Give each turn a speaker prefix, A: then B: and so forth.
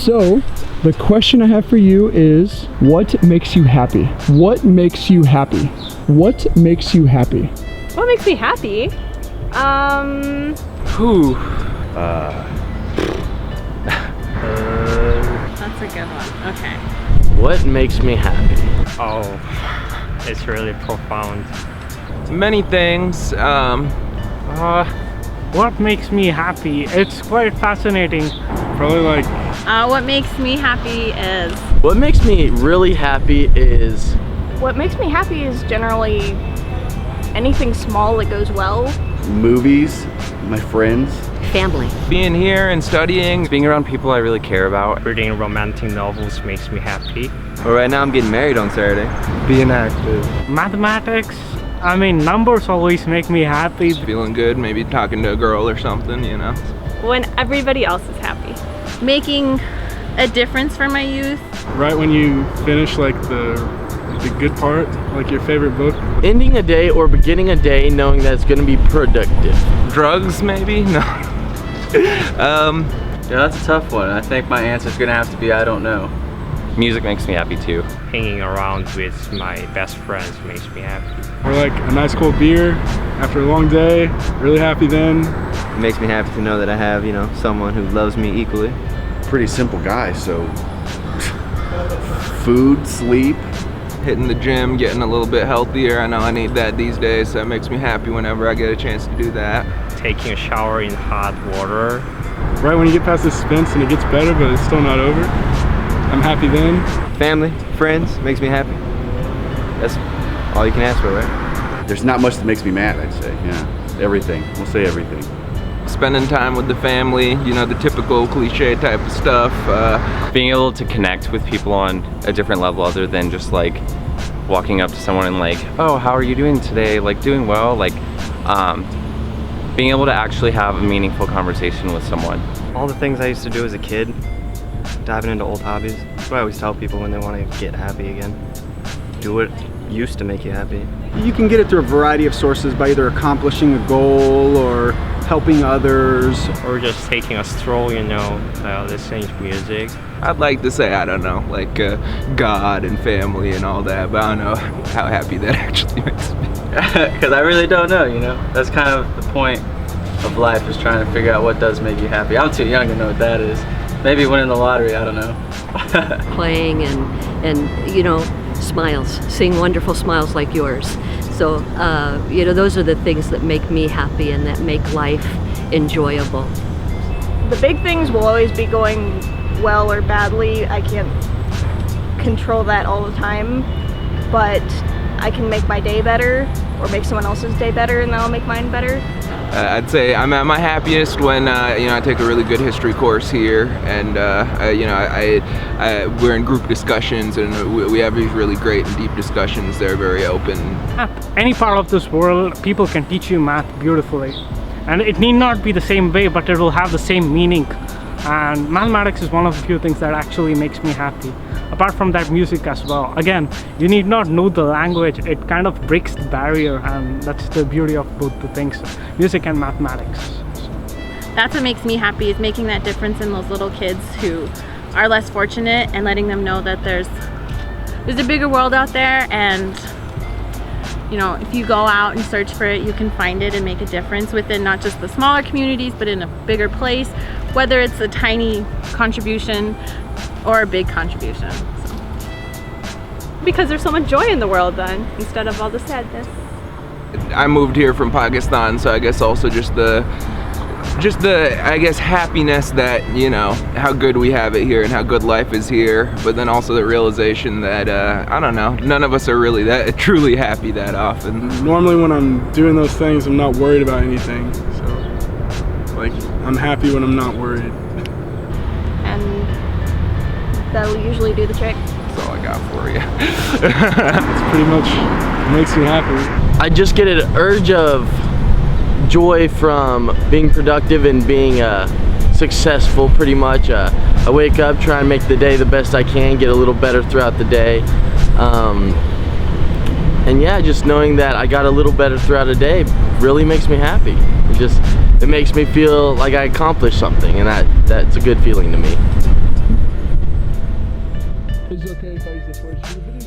A: So, the question I have for you is, what makes you happy? What makes you happy? What makes you happy?
B: What makes me happy? That's a good one. Okay.
C: What makes me happy?
D: Oh, it's really profound.
E: Many things.
D: What makes me happy? It's quite fascinating.
A: Probably like,
B: What makes me happy is...
C: What makes me really happy is...
B: What makes me happy is generally anything small that goes well.
F: Movies, my friends.
G: Family.
E: Being here and studying.
H: Being around people I really care about.
D: Reading romantic novels makes me happy.
H: Well, right now I'm getting married on Saturday.
A: being active.
D: Mathematics, I mean, numbers always make me happy.
E: Feeling good, maybe talking to a girl or something, you know.
B: When everybody else is happy. Making a difference for my youth.
A: Right when you finish like the good part, like your favorite book.
C: Ending a day or beginning a day knowing that it's going to be productive.
E: Drugs, maybe? No.
H: Yeah, that's a tough one. I think my answer's gonna have to be I don't know. Music makes me happy too.
D: Hanging around with my best friends makes me happy.
A: Or like a nice cold beer after a long day, really happy then.
H: It makes me happy to know that I have, someone who loves me equally.
F: Pretty simple guy, so food, sleep.
E: Hitting the gym, getting a little bit healthier. I know I need that these days, so it makes me happy whenever I get a chance to do that.
D: Taking a shower in hot water.
A: Right when you get past this fence and it gets better, but it's still not over. I'm happy then.
H: Family, friends, makes me happy. That's all you can ask for, right?
F: There's not much that makes me mad, I'd say. Yeah, everything. We'll say everything.
E: Spending time with the family, the typical cliche type of stuff.
H: Being able to connect with people on a different level other than just like walking up to someone and like, oh, how are you doing today? Like doing well, like being able to actually have a meaningful conversation with someone.
I: All the things I used to do as a kid, diving into old hobbies. That's what I always tell people when they want to get happy again. Do what used to make you happy.
J: You can get it through a variety of sources by either accomplishing a goal or helping others.
D: Or just taking a stroll, listening to music.
E: I'd like to say, I don't know, like God and family and all that, but I don't know how happy that actually makes me.
H: Because I really don't know, That's kind of the point of life, is trying to figure out what does make you happy. I'm too young to know what that is. Maybe winning the lottery, I don't know.
G: Playing and smiles, seeing wonderful smiles like yours. So, those are the things that make me happy and that make life enjoyable.
B: The big things will always be going well or badly. I can't control that all the time, but I can make my day better or make someone else's day better, and that'll make mine better.
E: I'd say I'm at my happiest when I take a really good history course here, and we're in group discussions, and we have these really great and deep discussions. They're very open.
D: At any part of this world, people can teach you math beautifully, and it need not be the same way, but it will have the same meaning. And mathematics is one of the few things that actually makes me happy. Apart from that, music as well. Again, you need not know the language. It kind of breaks the barrier, and that's the beauty of both the things, music and mathematics.
B: That's what makes me happy, is making that difference in those little kids who are less fortunate, and letting them know that there's a bigger world out there, and if you go out and search for it, you can find it and make a difference within not just the smaller communities, but in a bigger place, whether it's a tiny contribution or a big contribution. So. Because there's so much joy in the world then, instead of all the sadness.
E: I moved here from Pakistan, so I guess also just the happiness that how good we have it here and how good life is here, but then also the realization that I don't know, none of us are really that truly happy that often.
A: Normally when I'm doing those things, I'm not worried about anything, so like I'm happy when I'm not worried.
B: And that'll usually do the trick.
E: That's all I got for you.
A: It's pretty much makes me happy.
C: I just get an urge of joy from being productive and being successful, pretty much. I wake up, try and make the day the best I can, get a little better throughout the day. And yeah, just knowing that I got a little better throughout a day really makes me happy. It makes me feel like I accomplished something, and that's a good feeling to me.
A: is it for the video.